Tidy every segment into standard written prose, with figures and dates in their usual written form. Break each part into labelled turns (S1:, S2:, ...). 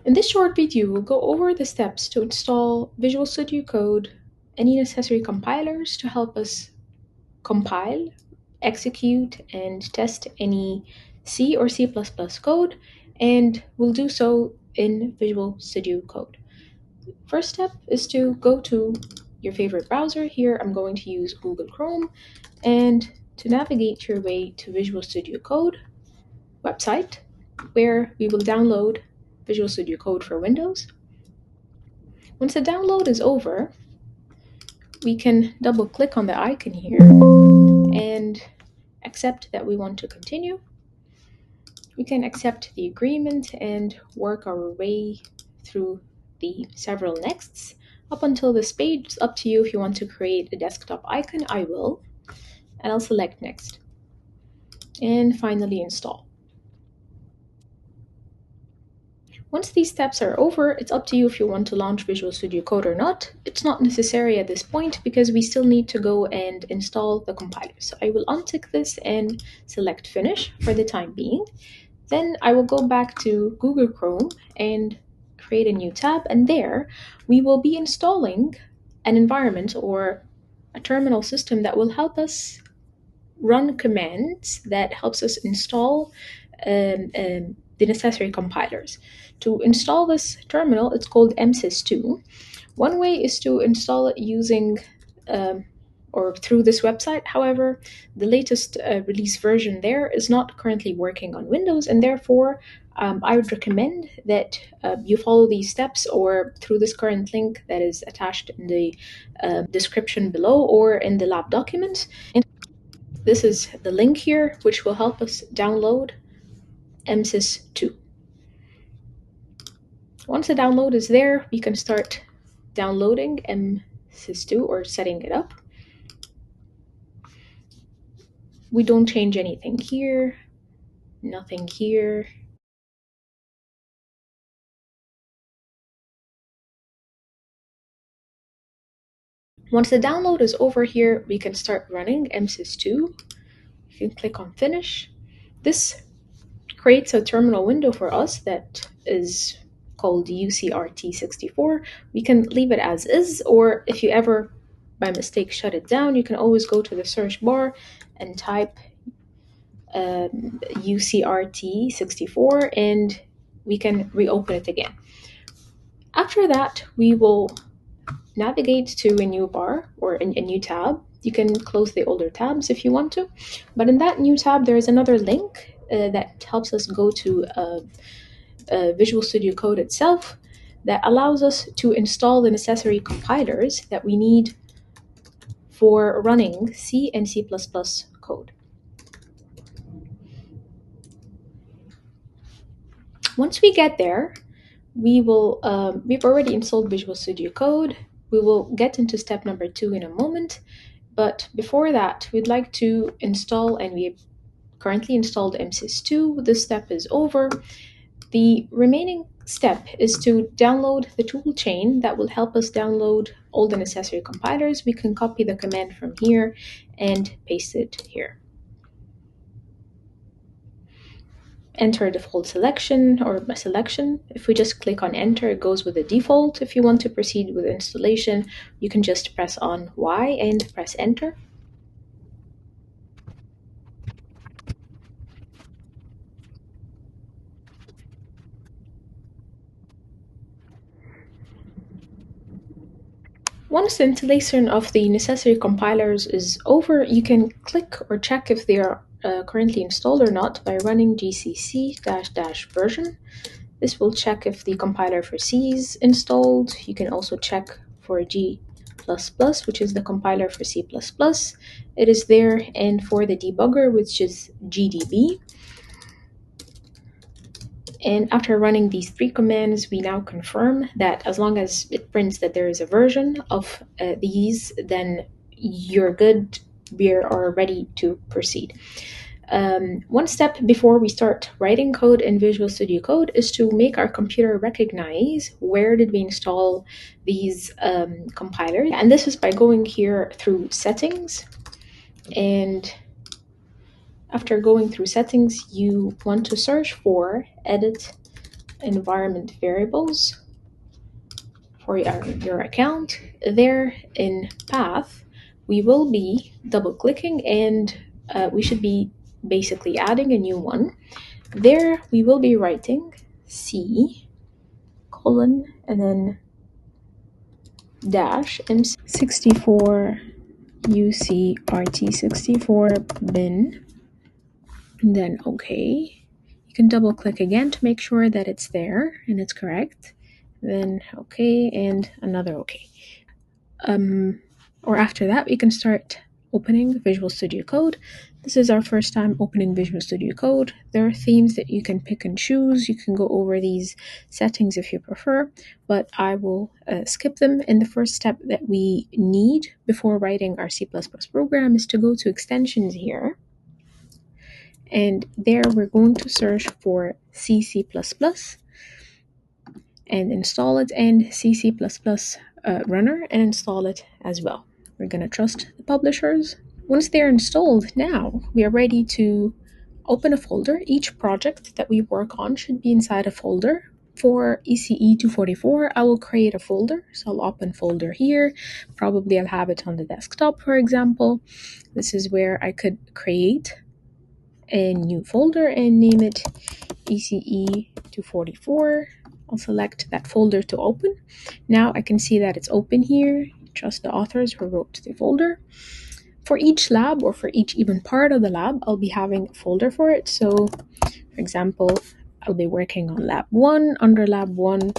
S1: In this short video, we'll go over the steps to install Visual Studio Code, any necessary compilers to help us compile, execute, and test any C or C++ code, and we'll do so in Visual Studio Code. First step is to go to your favorite browser. Here I'm going to use Google Chrome, and to navigate your way to Visual Studio Code website, where we will download Visual Studio Code for Windows. Once the download is over, we can double click on the icon here and accept that we want to continue. We can accept the agreement and work our way through the several nexts up until this page. It's up to you if you want to create a desktop icon. I will, and I'll select next and finally install. Once these steps are over, it's up to you if you want to launch Visual Studio Code or not. It's not necessary at this point because we still need to go and install the compiler. So I will untick this and select Finish for the time being. Then I will go back to Google Chrome and create a new tab, and there we will be installing an environment or a terminal system that will help us run commands that helps us install the necessary compilers. To install this terminal, it's called msys2. One way is to install it using or through this website. However, the latest release version there is not currently working on Windows, and therefore I would recommend that you follow these steps or through this current link that is attached in the description below or in the lab document. And this is the link here, which will help us download msys2. Once the download is there, we can start downloading msys2 or setting it up. We don't change anything here, nothing here. Once the download is over here, we can start running msys2. You can click on Finish. This creates a terminal window for us that is called UCRT64. We can leave it as is, or if you ever by mistake shut it down, you can always go to the search bar and type UCRT64 and we can reopen it again. After that, we will navigate to a new bar or a new tab. You can close the older tabs if you want to, but in that new tab there is another link that helps us go to Visual Studio Code itself that allows us to install the necessary compilers that we need for running C and C++ code. Once we get there, we've already installed Visual Studio Code. We will get into step number 2 in a moment, but before that, we'd like to install, and we currently installed msys2. This step is over. The remaining step is to download the tool chain that will help us download all the necessary compilers. We can copy the command from here and paste it here. Enter a default selection or a selection. If we just click on enter, it goes with the default. If you want to proceed with installation, you can just press on Y and press enter. Once the installation of the necessary compilers is over, you can click or check if they are currently installed or not by running GCC --version. This will check if the compiler for C is installed. You can also check for G++, which is the compiler for C++. It is there, and for the debugger, which is GDB. And after running these 3 commands, we now confirm that as long as it prints that there is a version of these, then you're good. We are ready to proceed. One step before we start writing code in Visual Studio Code is to make our computer recognize where did we install these compilers. And this is by going here through Settings, and after going through Settings, you want to search for Edit environment variables for your account. There in path, we will be double clicking and we should be basically adding a new one. There we will be writing C colon and then dash M64 UCRT64 bin, and then OK. You can double click again to make sure that it's there and it's correct. Then OK and another OK. Or after that, we can start opening Visual Studio Code. This is our first time opening Visual Studio Code. There are themes that you can pick and choose. You can go over these settings if you prefer, but I will skip them. And the first step that we need before writing our C++ program is to go to extensions here. And there we're going to search for C++ and install it, and C++ runner and install it as well. We're going to trust the publishers. Once they're installed, now we are ready to open a folder. Each project that we work on should be inside a folder. For ECE 244, I will create a folder. So I'll open folder here. Probably I'll have it on the desktop, for example. This is where I could create a new folder and name it ECE 244. I'll select that folder to open. Now I can see that it's open here. Trust the authors who wrote the folder. For each lab or for each even part of the lab, I'll be having a folder for it. So, for example, I'll be working on lab 1. Under lab 1,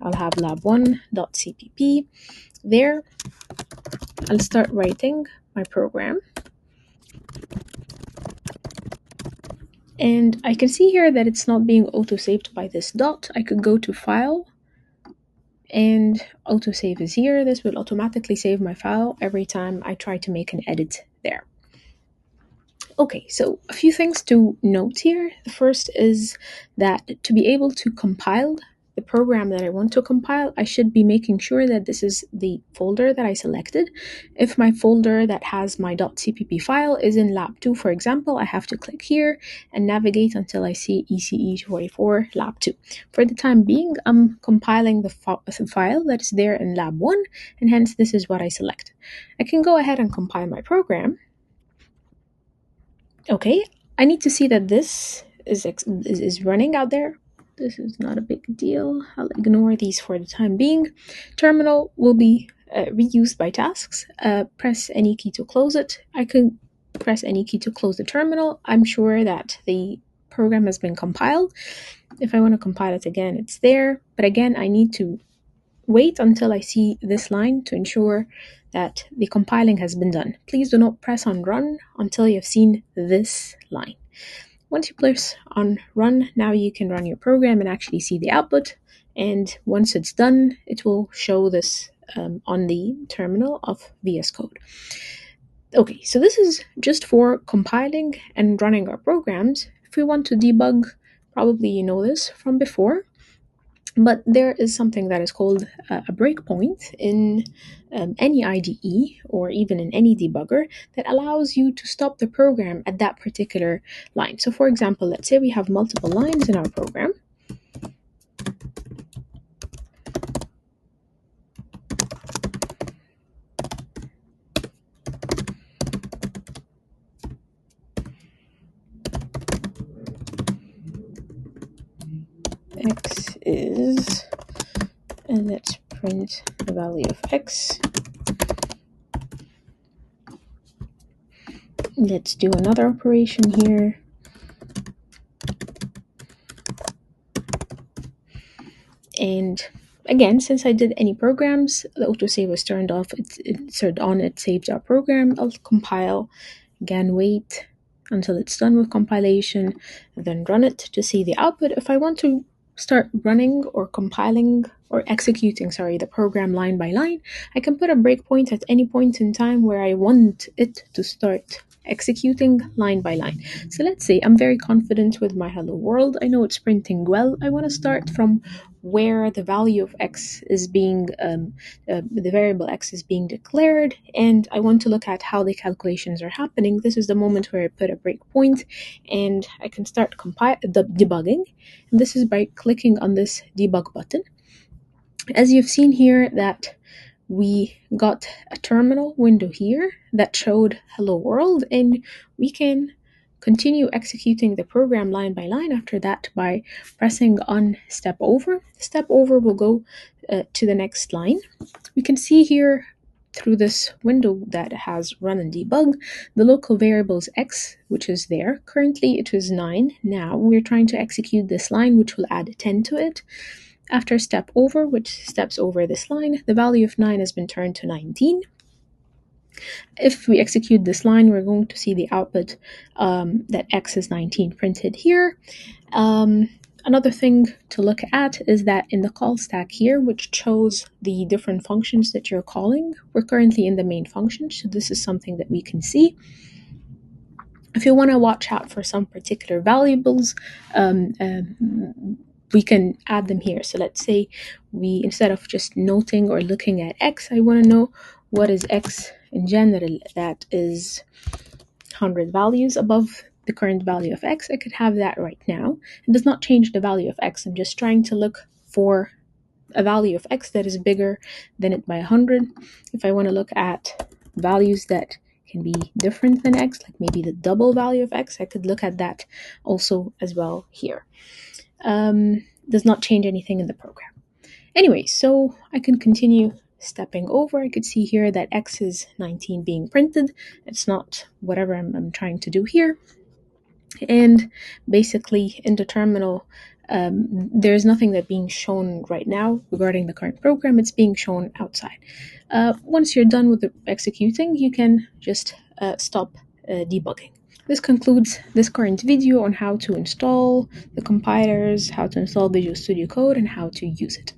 S1: I'll have lab1.cpp. There, I'll start writing my program. And I can see here that it's not being auto-saved by this dot. I could go to File, and autosave is here. This will automatically save my file every time I try to make an edit there. Okay, so a few things to note here. The first is that to be able to compile the program that I want to compile, I should be making sure that this is the folder that I selected. If my folder that has my .cpp file is in lab 2, for example, I have to click here and navigate until I see ECE244 lab 2. For the time being, I'm compiling the file that is there in lab 1, and hence this is what I select. I can go ahead and compile my program. Okay, I need to see that this is running out there. This is not a big deal. I'll ignore these for the time being. Terminal will be reused by tasks. Press any key to close it. I can press any key to close the terminal. I'm sure that the program has been compiled. If I want to compile it again, it's there. But again, I need to wait until I see this line to ensure that the compiling has been done. Please do not press on run until you have seen this line. Once you press on run, now you can run your program and actually see the output. And once it's done, it will show this on the terminal of VS Code. Okay, so this is just for compiling and running our programs. If we want to debug, probably you know this from before, but there is something that is called a breakpoint in any IDE or even in any debugger that allows you to stop the program at that particular line. So for example, let's say we have multiple lines in our program. X is, and let's print the value of X. Let's do another operation here. And again, since I did any programs, the autosave was turned off. It's turned on, it saved our program. I'll compile, again, wait until it's done with compilation, then run it to see the output. If I want to start running or compiling or executing, the program line by line, I can put a breakpoint at any point in time where I want it to start executing line by line. So let's say I'm very confident with my hello world. I know it's printing well. I want to start from where the value of x is being, the variable x is being declared, and I want to look at how the calculations are happening. This is the moment where I put a breakpoint and I can start debugging. And this is by clicking on this debug button. As you've seen here that we got a terminal window here that showed hello world, and we can continue executing the program line by line after that by pressing on step over. Step over will go to the next line. We can see here through this window that has run and debug the local variables x, which is there. Currently it is 9. Now we're trying to execute this line, which will add 10 to it. After step over, which steps over this line, the value of 9 has been turned to 19. If we execute this line, we're going to see the output that x is 19 printed here. Another thing to look at is that in the call stack here, which shows the different functions that you're calling, we're currently in the main function, so this is something that we can see. If you want to watch out for some particular variables, we can add them here. So let's say instead of just noting or looking at x, I want to know what is x in general. That is 100 values above the current value of x. I could have that right now. It does not change the value of x. I'm just trying to look for a value of x that is bigger than it by 100. If I want to look at values that can be different than x, like maybe the double value of x, I could look at that also as well here. Does not change anything in the program. Anyway, so I can continue stepping over. I could see here that x is 19 being printed. It's not whatever I'm trying to do here. And basically in the terminal, there's nothing that's being shown right now regarding the current program. It's being shown outside. Once you're done with the executing, you can just stop debugging. This concludes this current video on how to install the compilers, how to install Visual Studio Code, and how to use it.